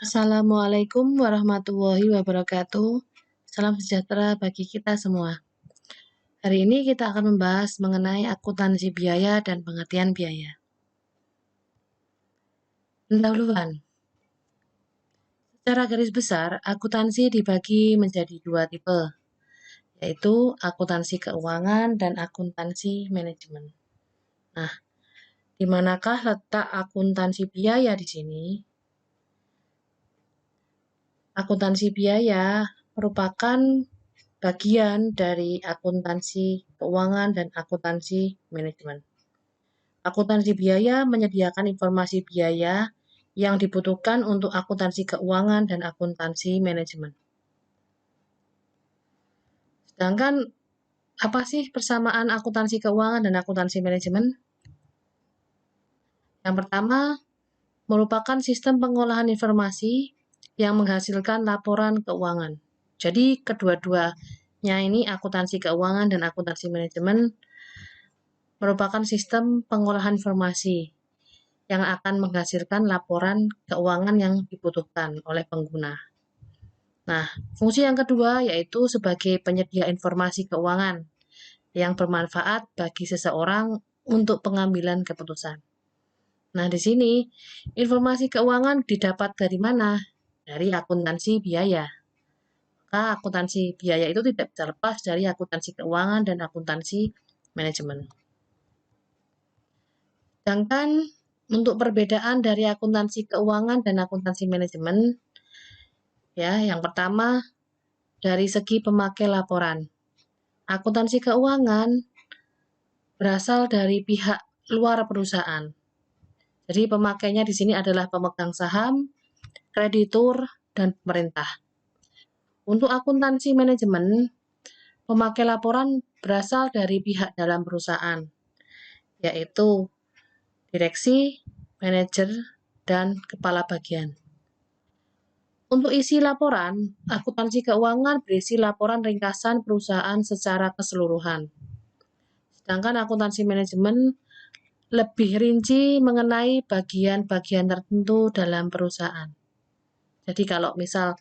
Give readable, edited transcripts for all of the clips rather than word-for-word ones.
Assalamualaikum warahmatullahi wabarakatuh. Salam sejahtera bagi kita semua. Hari ini kita akan membahas mengenai akuntansi biaya dan pengertian biaya. Pendahuluan. Secara garis besar, akuntansi dibagi menjadi dua tipe, yaitu akuntansi keuangan dan akuntansi manajemen. Nah, di manakah letak akuntansi biaya di sini? Akuntansi biaya merupakan bagian dari akuntansi keuangan dan akuntansi manajemen. Akuntansi biaya menyediakan informasi biaya yang dibutuhkan untuk akuntansi keuangan dan akuntansi manajemen. Sedangkan apa sih persamaan akuntansi keuangan dan akuntansi manajemen? Yang pertama, merupakan sistem pengolahan informasi yang menghasilkan laporan keuangan. Jadi kedua-duanya ini akuntansi keuangan dan akuntansi manajemen merupakan sistem pengolahan informasi yang akan menghasilkan laporan keuangan yang dibutuhkan oleh pengguna. Nah, fungsi yang kedua yaitu sebagai penyedia informasi keuangan yang bermanfaat bagi seseorang untuk pengambilan keputusan. Nah, di sini informasi keuangan didapat dari mana? Dari akuntansi biaya. Maka akuntansi biaya itu tidak bisa lepas dari akuntansi keuangan dan akuntansi manajemen. Sedangkan untuk perbedaan dari akuntansi keuangan dan akuntansi manajemen, ya, yang pertama dari segi pemakai laporan. Akuntansi keuangan berasal dari pihak luar perusahaan. Jadi pemakainya di sini adalah pemegang saham, kreditur, dan pemerintah. Untuk akuntansi manajemen, pemakai laporan berasal dari pihak dalam perusahaan, yaitu direksi, manajer, dan kepala bagian. Untuk isi laporan, akuntansi keuangan berisi laporan ringkasan perusahaan secara keseluruhan. Sedangkan akuntansi manajemen lebih rinci mengenai bagian-bagian tertentu dalam perusahaan. Jadi kalau misal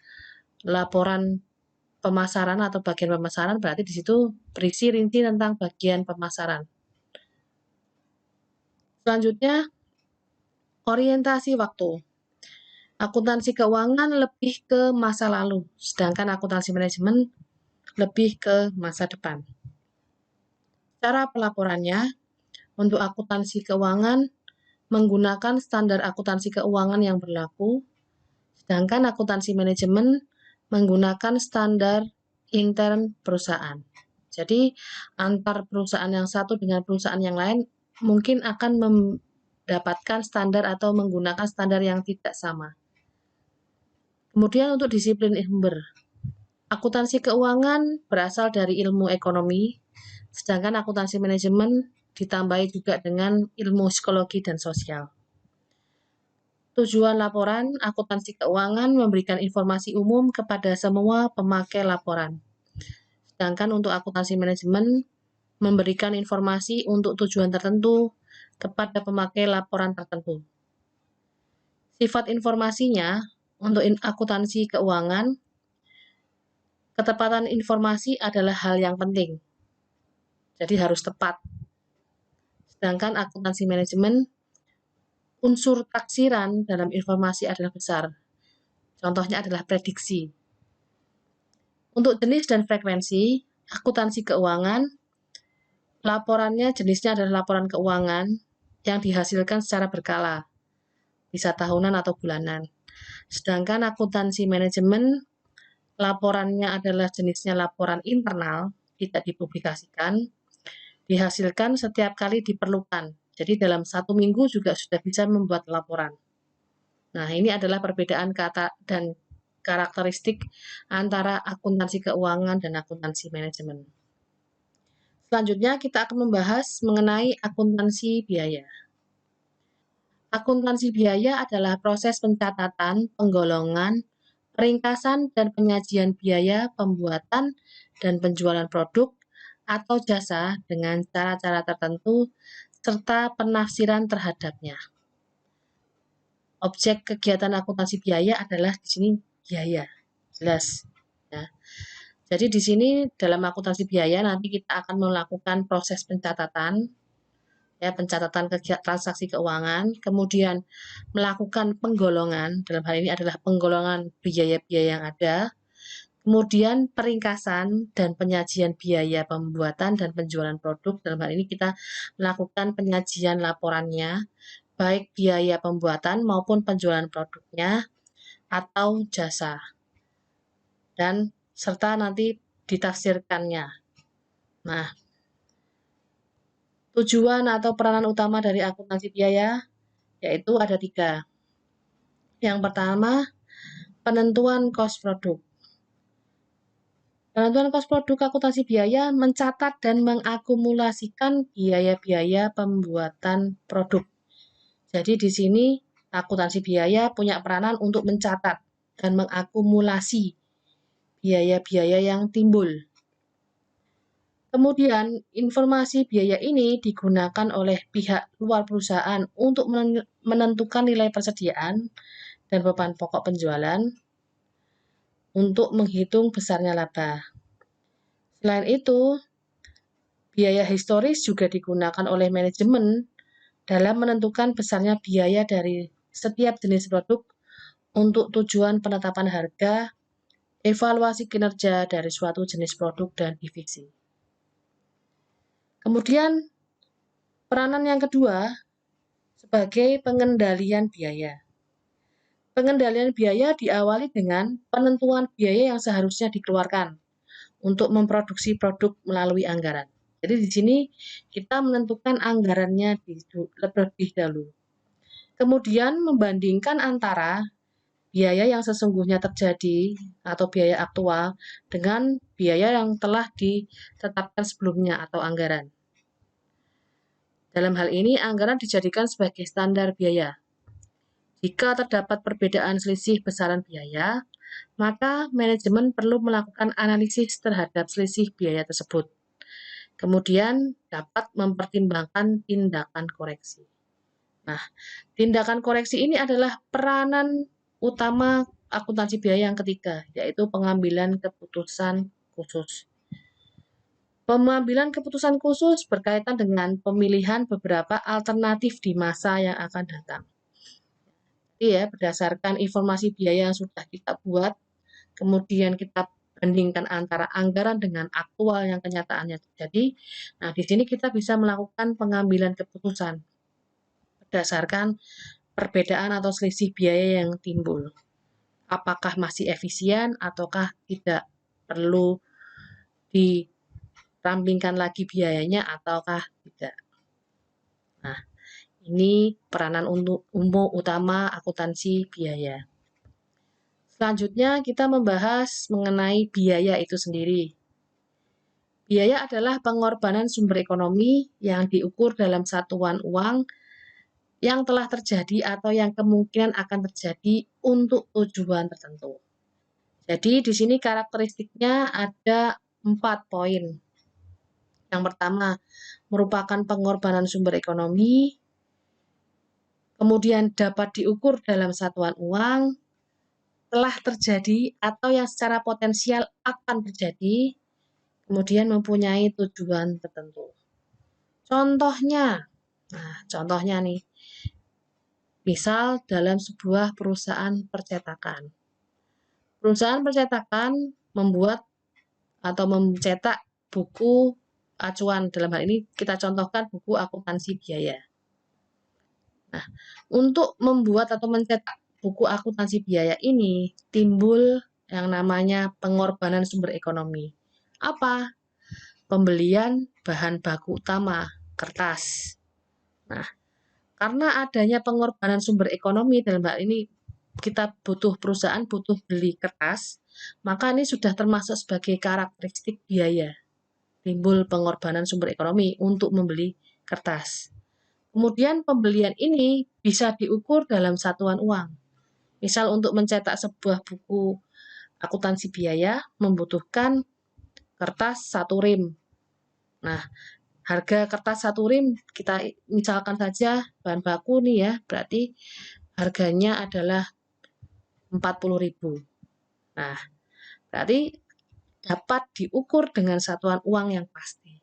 laporan pemasaran atau bagian pemasaran berarti di situ berisi rinci tentang bagian pemasaran. Selanjutnya, orientasi waktu. Akuntansi keuangan lebih ke masa lalu, sedangkan akuntansi manajemen lebih ke masa depan. Cara pelaporannya, untuk akuntansi keuangan menggunakan standar akuntansi keuangan yang berlaku, sedangkan akuntansi manajemen menggunakan standar intern perusahaan. Jadi, antar perusahaan yang satu dengan perusahaan yang lain mungkin akan mendapatkan standar atau menggunakan standar yang tidak sama. Kemudian untuk disiplin sumber. Akuntansi keuangan berasal dari ilmu ekonomi, sedangkan akuntansi manajemen ditambahi juga dengan ilmu psikologi dan sosial. Tujuan laporan akuntansi keuangan memberikan informasi umum kepada semua pemakai laporan. Sedangkan untuk akuntansi manajemen memberikan informasi untuk tujuan tertentu kepada pemakai laporan tertentu. Sifat informasinya untuk akuntansi keuangan, ketepatan informasi adalah hal yang penting. Jadi harus tepat. Sedangkan akuntansi manajemen, unsur taksiran dalam informasi adalah besar. Contohnya adalah prediksi. Untuk jenis dan frekuensi, akuntansi keuangan, laporannya jenisnya adalah laporan keuangan yang dihasilkan secara berkala, bisa tahunan atau bulanan. Sedangkan akuntansi manajemen, laporannya adalah jenisnya laporan internal, tidak dipublikasikan, dihasilkan setiap kali diperlukan. Jadi dalam 1 minggu juga sudah bisa membuat laporan. Nah, ini adalah perbedaan kata dan karakteristik antara akuntansi keuangan dan akuntansi manajemen. Selanjutnya kita akan membahas mengenai akuntansi biaya. Akuntansi biaya adalah proses pencatatan, penggolongan, peringkasan, dan penyajian biaya pembuatan dan penjualan produk atau jasa dengan cara-cara tertentu serta penafsiran terhadapnya. objek kegiatan akuntansi biaya adalah di sini biaya, jelas. Ya. Jadi di sini dalam akuntansi biaya nanti kita akan melakukan proses pencatatan, ya pencatatan transaksi keuangan, kemudian melakukan penggolongan, dalam hal ini adalah penggolongan biaya-biaya yang ada, kemudian peringkasan dan penyajian biaya pembuatan dan penjualan produk, dalam hal ini kita melakukan penyajian laporannya, baik biaya pembuatan maupun penjualan produknya atau jasa, dan serta nanti ditafsirkannya. Nah, tujuan atau peranan utama dari akuntansi biaya yaitu ada 3. Yang pertama, penentuan kos produk. Penentuan kos produk akuntansi biaya mencatat dan mengakumulasikan biaya-biaya pembuatan produk. Jadi di sini akuntansi biaya punya peranan untuk mencatat dan mengakumulasi biaya-biaya yang timbul. Kemudian, informasi biaya ini digunakan oleh pihak luar perusahaan untuk menentukan nilai persediaan dan beban pokok penjualan untuk menghitung besarnya laba. Selain itu, biaya historis juga digunakan oleh manajemen dalam menentukan besarnya biaya dari setiap jenis produk untuk tujuan penetapan harga, evaluasi kinerja dari suatu jenis produk dan divisi. Kemudian, peranan yang kedua sebagai pengendalian biaya. Pengendalian biaya diawali dengan penentuan biaya yang seharusnya dikeluarkan untuk memproduksi produk melalui anggaran. Jadi di sini kita menentukan anggarannya lebih dahulu. Kemudian membandingkan antara biaya yang sesungguhnya terjadi atau biaya aktual dengan biaya yang telah ditetapkan sebelumnya atau anggaran. Dalam hal ini, anggaran dijadikan sebagai standar biaya. Jika terdapat perbedaan selisih besaran biaya, maka manajemen perlu melakukan analisis terhadap selisih biaya tersebut. Kemudian dapat mempertimbangkan tindakan koreksi. Nah, tindakan koreksi ini adalah peranan utama akuntansi biaya yang ketiga, yaitu pengambilan keputusan khusus. Pengambilan keputusan khusus berkaitan dengan pemilihan beberapa alternatif di masa yang akan datang. Jadi ya, berdasarkan informasi biaya yang sudah kita buat, kemudian kita bandingkan antara anggaran dengan aktual yang kenyataannya terjadi. Nah, di sini kita bisa melakukan pengambilan keputusan berdasarkan perbedaan atau selisih biaya yang timbul. Apakah masih efisien ataukah tidak perlu dirampingkan lagi biayanya ataukah tidak. Nah, ini peranan umum utama akuntansi biaya. Selanjutnya kita membahas mengenai biaya itu sendiri. Biaya adalah pengorbanan sumber ekonomi yang diukur dalam satuan uang yang telah terjadi atau yang kemungkinan akan terjadi untuk tujuan tertentu. Jadi di sini karakteristiknya ada 4 poin. Yang pertama, merupakan pengorbanan sumber ekonomi, kemudian dapat diukur dalam satuan uang, telah terjadi atau yang secara potensial akan terjadi, kemudian mempunyai tujuan tertentu. Contohnya nih, misal dalam sebuah perusahaan percetakan. Perusahaan percetakan membuat atau mencetak buku acuan, dalam hal ini kita contohkan buku akuntansi biaya. Nah, untuk membuat atau mencetak buku akuntansi biaya ini timbul yang namanya pengorbanan sumber ekonomi. Apa? Pembelian bahan baku utama, kertas. Nah, karena adanya pengorbanan sumber ekonomi, dalam hal ini kita perusahaan butuh beli kertas, maka ini sudah termasuk sebagai karakteristik biaya. Timbul pengorbanan sumber ekonomi untuk membeli kertas. Kemudian pembelian ini bisa diukur dalam satuan uang. Misal untuk mencetak sebuah buku akuntansi biaya membutuhkan kertas 1 rim. Nah, harga kertas 1 rim kita misalkan saja bahan baku nih ya, berarti harganya adalah 40.000. Nah, berarti dapat diukur dengan satuan uang yang pasti.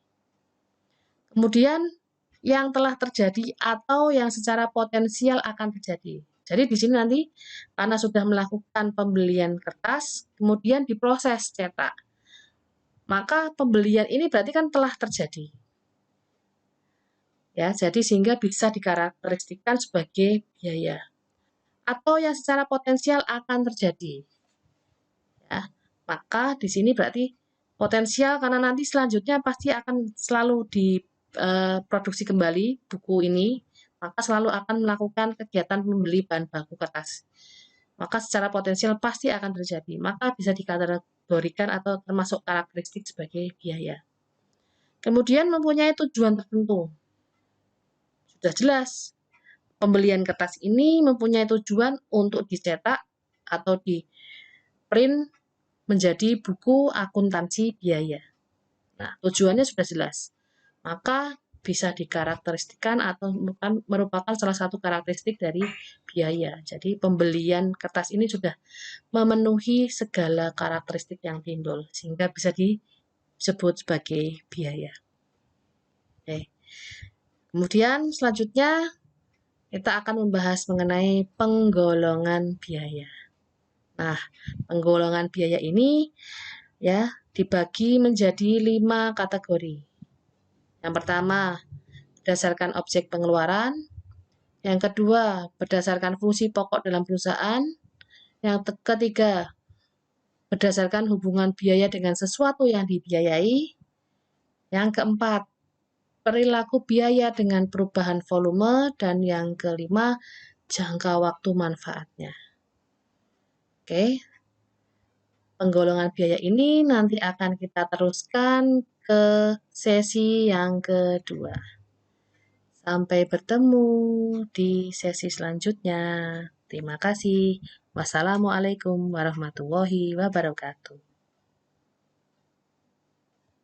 Kemudian yang telah terjadi atau yang secara potensial akan terjadi. Jadi di sini nanti karena sudah melakukan pembelian kertas, kemudian diproses cetak. Maka pembelian ini berarti kan telah terjadi. Ya, jadi sehingga bisa dikarakteristikkan sebagai biaya. Atau yang secara potensial akan terjadi. Ya, maka di sini berarti potensial karena nanti selanjutnya pasti akan selalu diproduksi kembali buku ini, maka selalu akan melakukan kegiatan membeli bahan baku kertas. Maka secara potensial pasti akan terjadi, maka bisa dikategorikan atau termasuk karakteristik sebagai biaya. Kemudian mempunyai tujuan tertentu. Sudah jelas, pembelian kertas ini mempunyai tujuan untuk dicetak atau di print menjadi buku akuntansi biaya. Nah, tujuannya sudah jelas. Maka bisa dikarakteristikkan atau merupakan salah satu karakteristik dari biaya. Jadi pembelian kertas ini sudah memenuhi segala karakteristik yang timbul sehingga bisa disebut sebagai biaya. Oke. Kemudian selanjutnya kita akan membahas mengenai penggolongan biaya. Nah, penggolongan biaya ini ya dibagi menjadi 5 kategori. Yang pertama, berdasarkan objek pengeluaran. Yang kedua, berdasarkan fungsi pokok dalam perusahaan. Yang ketiga, berdasarkan hubungan biaya dengan sesuatu yang dibiayai. Yang keempat, perilaku biaya dengan perubahan volume. Dan yang kelima, jangka waktu manfaatnya. Oke, penggolongan biaya ini nanti akan kita teruskan ke sesi yang kedua. Sampai bertemu di sesi selanjutnya. Terima kasih. Wassalamualaikum warahmatullahi wabarakatuh.